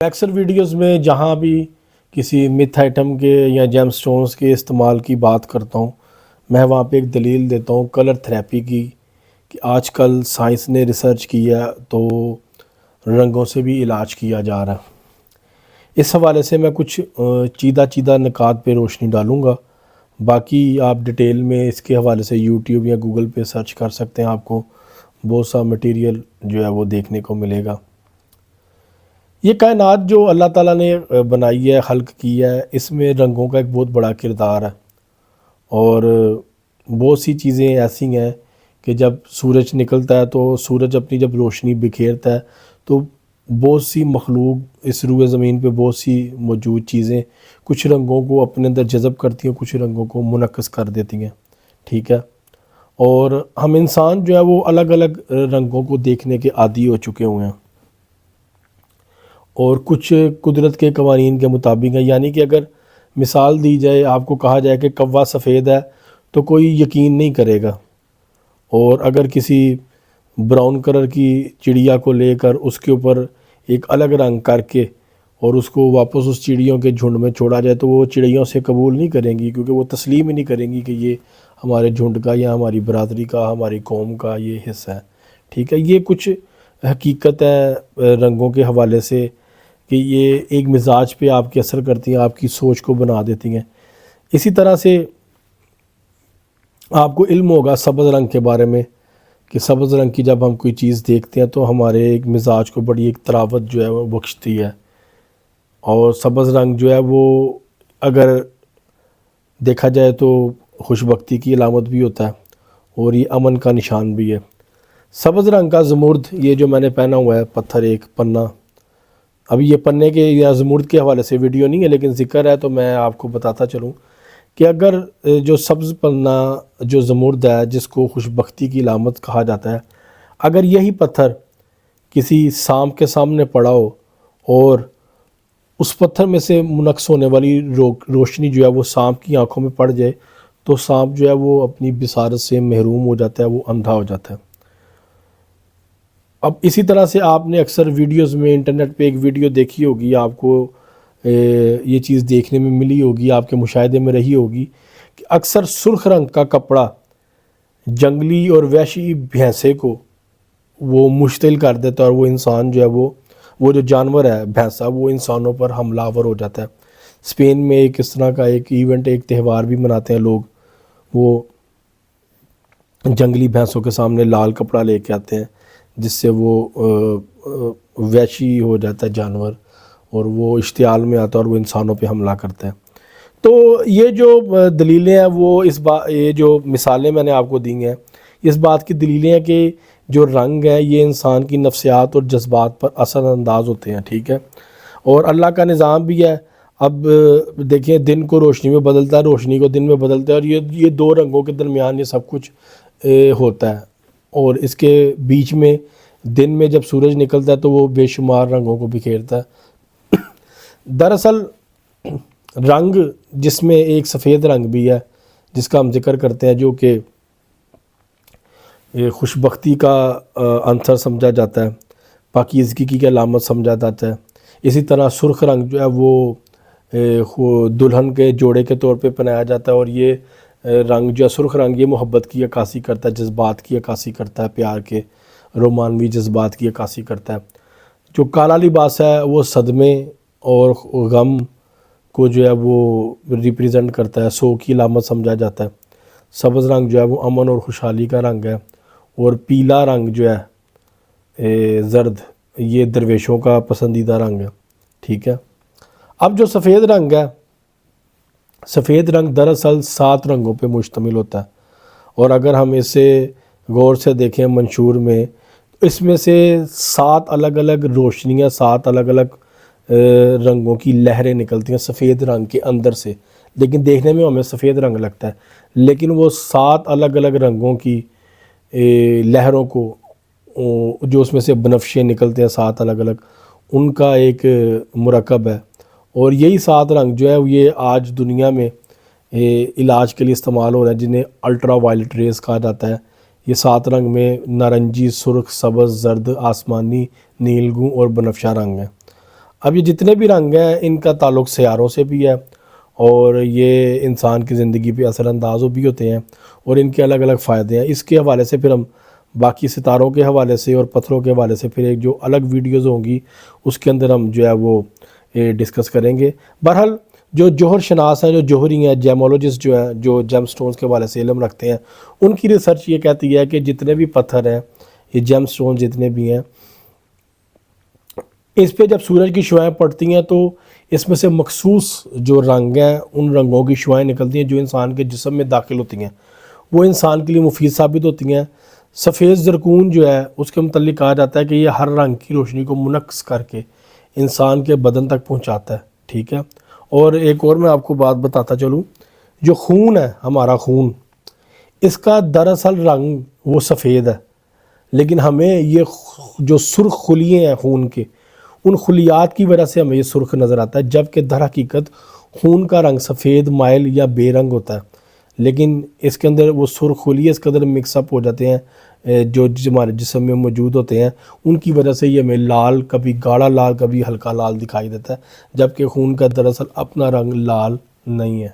میں اکثر ویڈیوز میں جہاں بھی کسی متھ آئٹم کے یا جیم سٹونز کے استعمال کی بات کرتا ہوں، میں وہاں پہ ایک دلیل دیتا ہوں کلر تھراپی کی، کہ آج کل سائنس نے ریسرچ کیا تو رنگوں سے بھی علاج کیا جا رہا ہے۔ اس حوالے سے میں کچھ چیدہ نکات پہ روشنی ڈالوں گا، باقی آپ ڈیٹیل میں اس کے حوالے سے یوٹیوب یا گوگل پہ سرچ کر سکتے ہیں، آپ کو بہت سا مٹیریل جو ہے وہ دیکھنے کو ملے گا۔ یہ کائنات جو اللہ تعالیٰ نے بنائی ہے، خلق کی ہے، اس میں رنگوں کا ایک بہت بڑا کردار ہے، اور بہت سی چیزیں ایسی ہیں کہ جب سورج نکلتا ہے تو سورج اپنی جب روشنی بکھیرتا ہے تو بہت سی مخلوق اس روئے زمین پہ بہت سی موجود چیزیں کچھ رنگوں کو اپنے اندر جذب کرتی ہیں، کچھ رنگوں کو منعکس کر دیتی ہیں، ٹھیک ہے۔ اور ہم انسان جو ہے وہ الگ الگ رنگوں کو دیکھنے کے عادی ہو چکے ہوئے ہیں، اور کچھ قدرت کے قوانین کے مطابق ہے، یعنی کہ اگر مثال دی جائے، آپ کو کہا جائے کہ کوا سفید ہے تو کوئی یقین نہیں کرے گا، اور اگر کسی براؤن کلر کی چڑیا کو لے کر اس کے اوپر ایک الگ رنگ کر کے اور اس کو واپس اس چڑیوں کے جھنڈ میں چھوڑا جائے تو وہ چڑیوں سے قبول نہیں کریں گی، کیونکہ وہ تسلیم ہی نہیں کریں گی کہ یہ ہمارے جھنڈ کا یا ہماری برادری کا، ہماری قوم کا یہ حصہ ہے، ٹھیک ہے۔ یہ کچھ حقیقت ہے رنگوں کے حوالے سے کہ یہ ایک مزاج پہ آپ کی اثر کرتی ہیں، آپ کی سوچ کو بنا دیتی ہیں۔ اسی طرح سے آپ کو علم ہوگا سبز رنگ کے بارے میں، کہ سبز رنگ کی جب ہم کوئی چیز دیکھتے ہیں تو ہمارے ایک مزاج کو بڑی ایک تراوت جو ہے وہ بخشتی ہے، اور سبز رنگ جو ہے وہ اگر دیکھا جائے تو خوش بختی کی علامت بھی ہوتا ہے، اور یہ امن کا نشان بھی ہے۔ سبز رنگ کا زمرد، یہ جو میں نے پہنا ہوا ہے پتھر، ایک پنہ، ابھی یہ پنے کے یا زمرد کے حوالے سے ویڈیو نہیں ہے لیکن ذکر ہے تو میں آپ کو بتاتا چلوں کہ اگر جو سبز پنا جو زمرد ہے جس کو خوش بختی کی علامت کہا جاتا ہے، اگر یہی پتھر کسی سانپ کے سامنے پڑا ہو اور اس پتھر میں سے منعکس ہونے والی روشنی جو ہے وہ سانپ کی آنکھوں میں پڑ جائے تو سانپ جو ہے وہ اپنی بصارت سے محروم ہو جاتا ہے، وہ اندھا ہو جاتا ہے۔ اب اسی طرح سے آپ نے اکثر ویڈیوز میں انٹرنیٹ پہ ایک ویڈیو دیکھی ہوگی، آپ کو یہ چیز دیکھنے میں ملی ہوگی، آپ کے مشاہدے میں رہی ہوگی کہ اکثر سرخ رنگ کا کپڑا جنگلی اور وحشی بھینسے کو وہ مشتعل کر دیتا ہے، اور وہ انسان جو ہے وہ جو جانور ہے بھینسا، وہ انسانوں پر حملہ آور ہو جاتا ہے۔ اسپین میں ایک اس طرح کا ایک ایونٹ، ایک تہوار بھی مناتے ہیں لوگ، وہ جنگلی بھینسوں کے سامنے لال کپڑا لے کے آتے ہیں جس سے وہ وحشی ہو جاتا ہے جانور، اور وہ اشتعال میں آتا ہے اور وہ انسانوں پہ حملہ کرتا ہے۔ تو یہ جو دلیلیں ہیں وہ یہ جو مثالیں میں نے آپ کو دی ہیں، اس بات کی دلیلیں ہیں کہ جو رنگ ہیں یہ انسان کی نفسیات اور جذبات پر اثر انداز ہوتے ہیں، ٹھیک ہے۔ اور اللہ کا نظام بھی ہے، اب دیکھیں دن کو روشنی میں بدلتا ہے، روشنی کو دن میں بدلتا ہے، اور یہ دو رنگوں کے درمیان یہ سب کچھ ہوتا ہے، اور اس کے بیچ میں دن میں جب سورج نکلتا ہے تو وہ بے شمار رنگوں کو بکھیرتا ہے۔ دراصل رنگ جس میں ایک سفید رنگ بھی ہے جس کا ہم ذکر کرتے ہیں، جو کہ خوش بختی کا عنصر سمجھا جاتا ہے، پاکیزگی کی علامت سمجھا جاتا ہے۔ اسی طرح سرخ رنگ جو ہے وہ دلہن کے جوڑے کے طور پہ پہنایا جاتا ہے، اور یہ رنگ جو ہے سرخ رنگ یہ محبت کی عکاسی کرتا ہے، جذبات کی عکاسی کرتا ہے، پیار کے رومانوی جذبات کی عکاسی کرتا ہے۔ جو کالا لباس ہے وہ صدمے اور غم کو جو ہے وہ ریپریزنٹ کرتا ہے، سو کی علامت سمجھا جاتا ہے۔ سبز رنگ جو ہے وہ امن اور خوشحالی کا رنگ ہے، اور پیلا رنگ جو ہے زرد، یہ درویشوں کا پسندیدہ رنگ ہے، ٹھیک ہے۔ اب جو سفید رنگ ہے، سفید رنگ دراصل 7 رنگوں پہ مشتمل ہوتا ہے، اور اگر ہم اسے غور سے دیکھیں منشور میں، اس میں سے 7 الگ الگ روشنیاں، 7 الگ الگ رنگوں کی لہریں نکلتی ہیں سفید رنگ کے اندر سے، لیکن دیکھنے میں ہمیں سفید رنگ لگتا ہے، لیکن وہ 7 الگ الگ رنگوں کی لہروں کو جو اس میں سے بنفشے نکلتے ہیں 7 الگ الگ، ان کا ایک مرکب ہے، اور یہی 7 رنگ جو ہے یہ آج دنیا میں علاج کے لیے استعمال ہو رہا ہے، جنہیں الٹرا وائلٹ ریز کہا جاتا ہے۔ یہ 7 رنگ میں نارنجی، سرخ، سبز، زرد، آسمانی، نیلگوں اور بنفشہ رنگ ہیں۔ اب یہ جتنے بھی رنگ ہیں ان کا تعلق سیاروں سے بھی ہے اور یہ انسان کی زندگی پہ اثر انداز بھی ہوتے ہیں اور ان کے الگ الگ فائدے ہیں. اس کے حوالے سے پھر ہم باقی ستاروں کے حوالے سے اور پتھروں کے حوالے سے پھر ایک جو الگ ویڈیوز ہوں گی اس کے اندر ہم جو ہے وہ ڈسکس کریں گے. بہرحال جو جوہر شناس ہیں، جو جوہری ہیں، جیمولوجسٹ جو ہیں، جو جیم سٹونز کے حوالے سے علم رکھتے ہیں، ان کی ریسرچ یہ کہتی ہے کہ جتنے بھی پتھر ہیں، یہ جیم سٹون جتنے بھی ہیں، اس پہ جب سورج کی شعاعیں پڑتی ہیں تو اس میں سے مخصوص جو رنگ ہیں ان رنگوں کی شعاعیں نکلتی ہیں جو انسان کے جسم میں داخل ہوتی ہیں، وہ انسان کے لیے مفید ثابت ہوتی ہیں. سفید زرکون جو ہے اس کے متعلق کہا جاتا ہے کہ یہ ہر رنگ کی روشنی کو منعکس کر کے انسان کے بدن تک پہنچاتا ہے. ٹھیک ہے. اور ایک اور میں آپ کو بات بتاتا چلوں، جو خون ہے ہمارا خون، اس کا دراصل رنگ وہ سفید ہے، لیکن ہمیں یہ جو سرخ خلیے ہیں خون کے، ان خلیات کی وجہ سے ہمیں یہ سرخ نظر آتا ہے، جبکہ در حقیقت خون کا رنگ سفید مائل یا بے رنگ ہوتا ہے. لیکن اس کے اندر وہ سرخ خلیے اس کے اندر مکس اپ ہو جاتے ہیں جو ہمارے جسم میں موجود ہوتے ہیں، ان کی وجہ سے یہ ہمیں لال، کبھی گاڑھا لال، کبھی ہلکا لال دکھائی دیتا ہے، جبکہ خون کا دراصل اپنا رنگ لال نہیں ہے.